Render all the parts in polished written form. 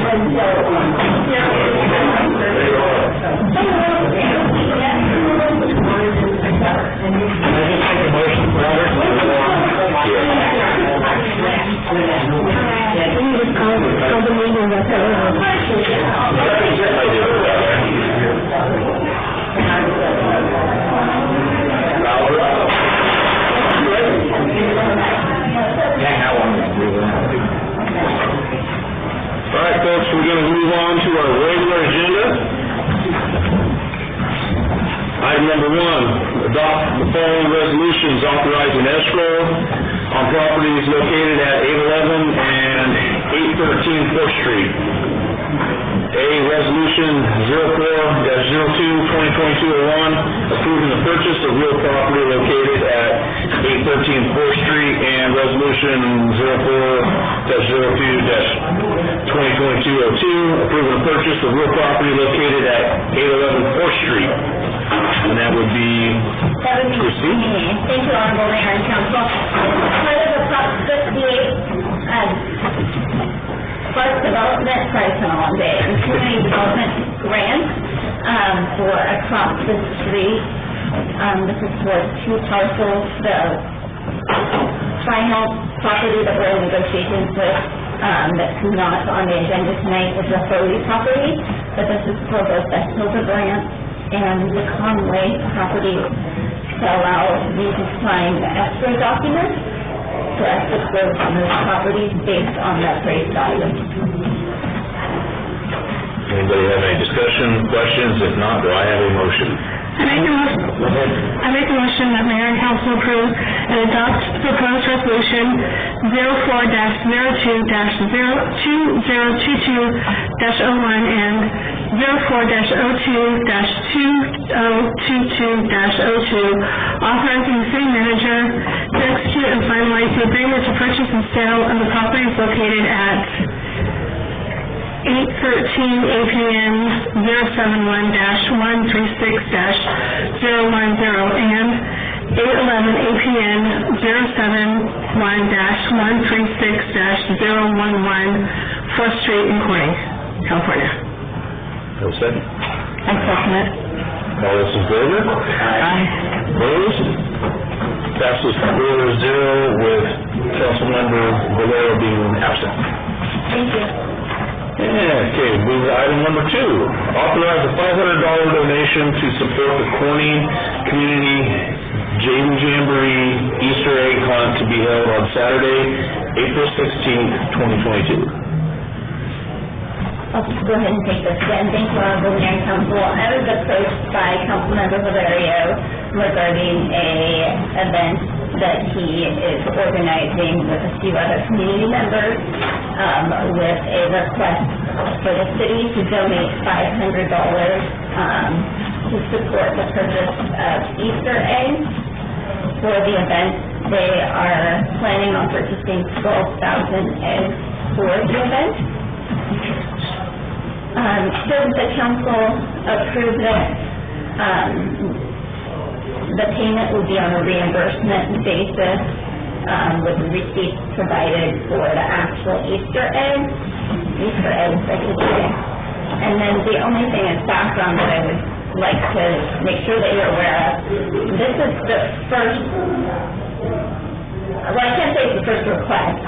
All right, folks, we're going to move on to our regular agenda. Item number 1, adopt the following resolutions authorizing escrow on properties located at 811 and 813 4th Street. A, Resolution 04-02-2022-01, approving the purchase of real property located at 813 4th Street, and Resolution 04-02-2022-02, approving the purchase of real property located at 811 4th Street. And that would be Christine. Thank you, Honorable Mayor and Council. Part of the Prop 58 Park Development, sorry, it's been a long day, and Community Development Grant for across the street. This is for 2 parcels. The final property that we're in negotiations with that's not on the agenda tonight is the Foley property, but this is for both the Hilda Grant and the Conway property to allow me to sign the escrow documents for us to close on those properties based on the appraised value. Anybody have any discussion, questions? If not, do I have a motion? I make a motion that Mayor and Council approve and adopt proposed resolution 04-02-2022-01 and 04-02-2022-02, authorizing the city manager to execute and finalize the agreement to purchase and sale of the properties located at 813 APN 071-136-010 and 811 APN 071-136-011 4th Street in Corning, California. No second. I second it. All those in favor? Aye. Opposed? Passes 4-0 with Councilmember Valero being absent. Thank you. Okay, move to item number 2. Authorize a $500 donation to support the Corning Community Jamboree Easter Egg Hunt to be held on Saturday, April 16th, 2022. I'll just go ahead and take this again. Thank you, Honorable Mayor and Council. I was approached by Councilmember Valerio regarding a event that he is organizing with a few other community members with a request for the city to donate $500 to support the purchase of Easter eggs for the event. They are planning on purchasing 12,000 eggs for the event. Should the council approve it, the payment will be on a reimbursement basis with the receipts provided for the actual Easter eggs, I should say. And then the only thing in background that I would like to make sure that you're aware of, this is the first, well, I can't say it's the first request,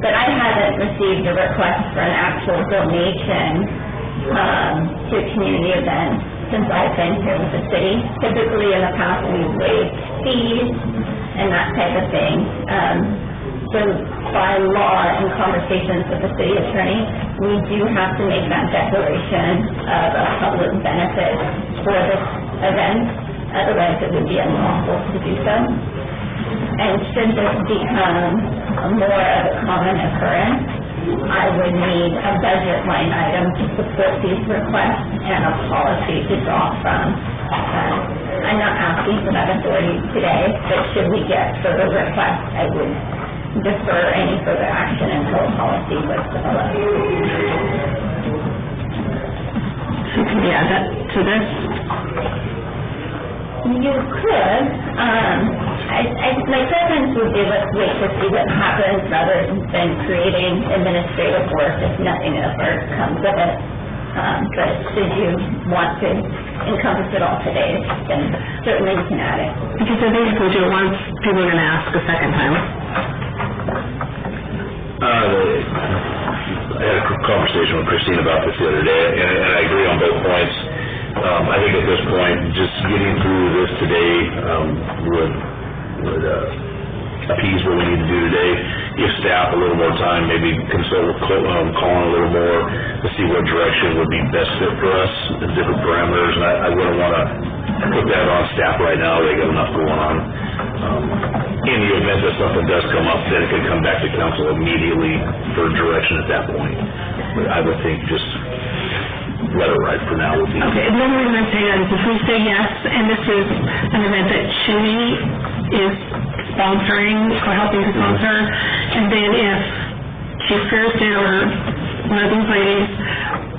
but I haven't received a request for an actual donation to a community event since I've been here with the city. Typically in the past we've waived fees and that type of thing. So by law and conversations with the city attorney, we do have to make that declaration of a public benefit for this event. Otherwise it would be unlawful to do so. And should this become more of a common occurrence, I would need a budget line item to support these requests and a policy to draw from. I'm not asking for that authority today, but should we get further requests, I would defer any further action until a policy was developed. So can we add that to this? You could. My preference would be let's wait to see what happens rather than creating administrative work if nothing ever comes of it. But should you want to encompass it all today, then certainly we can add it. Because I think if we do it once, people are going to ask a second time. I had a conversation with Christine about this the other day, and I agree on both points. I think at this point, just getting through this today would appease what we need to do today. Give staff a little more time, maybe consult with Colin a little more to see what direction would be best fit for us, the different parameters, and I wouldn't want to put that on staff right now. They got enough going on. In the event that something does come up, then it could come back to council immediately for direction at that point. But I would think just let it ride for now would be... Okay, the only reason I'm saying that is if we say yes, and this is an event that Chewy is sponsoring or helping to sponsor, and then if Chief Thursday or one of these ladies,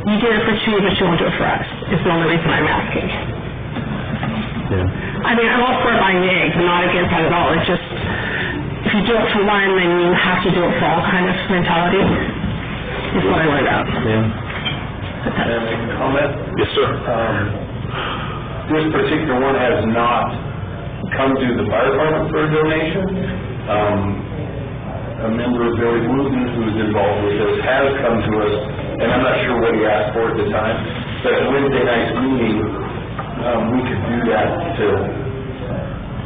you did it for Chewy, but you won't do it for us, is the only reason I'm asking. Yeah. I mean, I'm all for buying the eggs. I'm not against that at all. It's just, if you do it for one, then you have to do it for all kind of mentality, is what I worry about. Yeah. Can I make a comment? Yes, sir. This particular one has not come to the fire department for a donation. A member of Billy Wooten, who's involved with this, has come to us, and I'm not sure what he asked for at the time, but at Wednesday night's meeting, we could do that to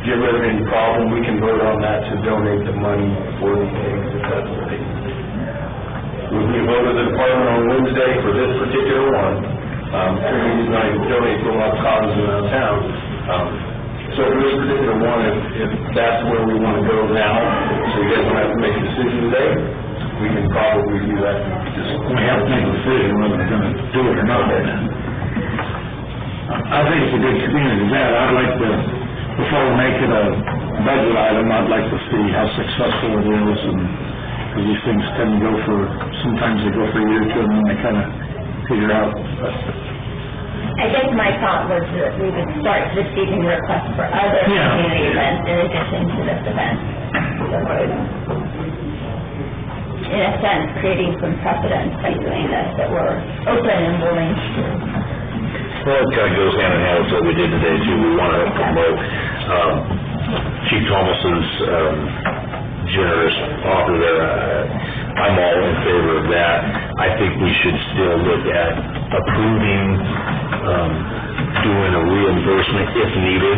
get rid of any problem. We can vote on that to donate the money for the eggs, if that's what they need. We voted the department on Wednesday for this particular one. Community's not even donating to a lot of causes around town. So for this particular one, if that's where we want to go now, so you guys don't have to make a decision today, we can probably do that. We have to make a decision whether we're going to do it or not. I think it's a good community event. I'd like to, before we make it a budget item, I'd like to see how successful it is, and because these things tend to go for, sometimes they go for a year or two, and then they kind of figure out. I guess my thought was that we would start receiving requests for other community events in addition to this event. So we're, in a sense, creating some precedent by doing this, that we're open and willing to. Well, it kind of goes hand in hand with what we did today, too. We want to promote Chief Thomas's generous offer there. I'm all in favor of that. I think we should still look at approving doing a reimbursement if needed,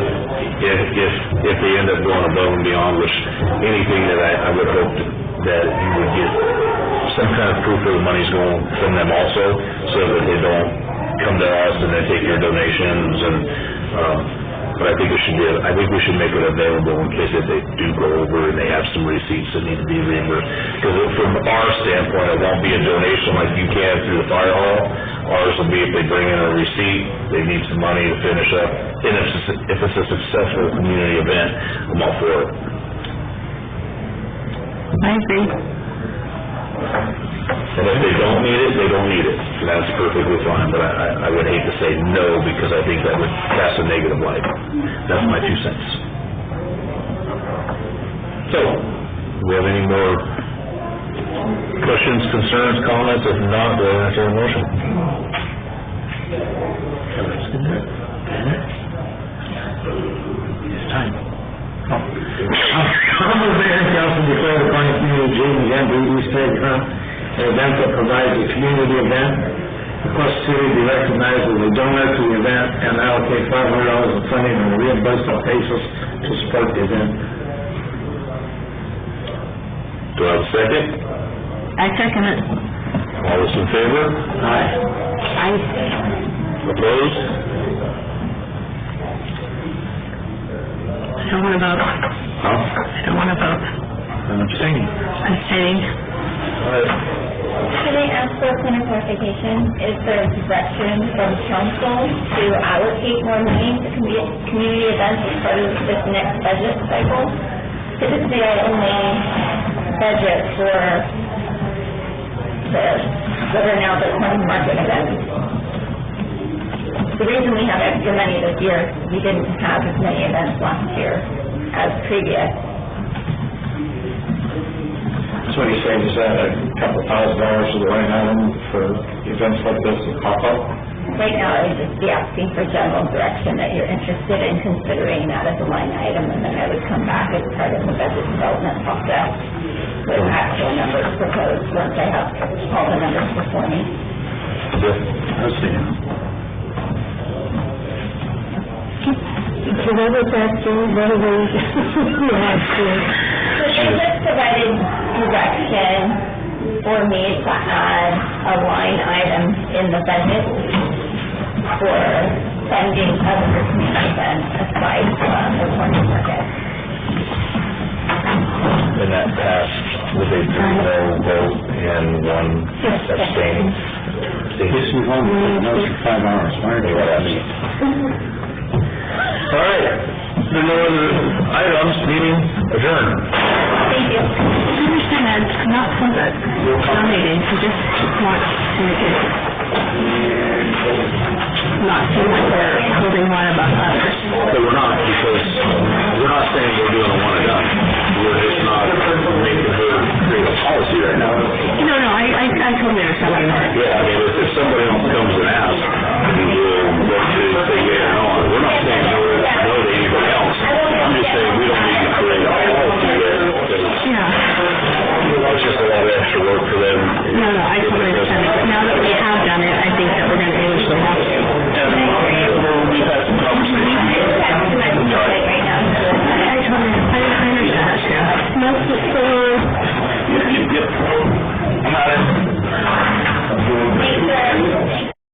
if they end up going above and beyond, which anything that I would hope that you would get some kind of proof that the money's going from them also, so that they don't come to us and then take your donations. And but I think we should make it available in case if they do go over and they have some receipts that need to be reimbursed. Because from our standpoint, it won't be a donation like you can through the fire hall. Ours will be if they bring in a receipt, they need some money to finish up. And if it's a successful community event, I'm all for it. I agree. And if they don't need it, they don't need it. That's perfectly fine, but I would hate to say no, because I think that would cast a negative light. That's my 2 cents. So, do we have any more questions, concerns, comments? If not, do I entertain a motion? It's time. I'll move the Mayor and Council declare the Pawnee Community Dream Event East Egg Hunt, an event that provides a community event. Request City be recognized as a donor to the event and allocate $500 in funding on a reimbursement basis to support the event. Do I have a second? I second it. All those in favor? Aye. Opposed? I don't want to vote. Huh? I don't want to vote. I'm abstaining. I'm staying. All right. Can I ask for a point of clarification? Is there direction from council to allocate more money to community events as part of this next budget cycle? Typically, I only budget for what are now the farm market events. The reason we have extra money this year is we didn't have as many events last year. as previous. So what you're saying is that a couple $1,000 to the line item for events like this that pop up? Right now, I would just be asking for general direction that you're interested in considering that as a line item, and then I would come back as part of the budget development process with actual numbers proposed once I have all the numbers before me. I see. So what was that, Jane? What are we, So they just provided direction for me to add a line item in the budget for funding other community events aside from the corner market. And that passed with a 3-0 vote and 1 abstaining. This is only, that was for 5 hours, why are they Whatever. All right, there are no other items, meeting adjourned. Thank you. I understand that it's not for the donated, you just want to make it not seem like we're holding one above others. But we're not, because we're not saying we're doing a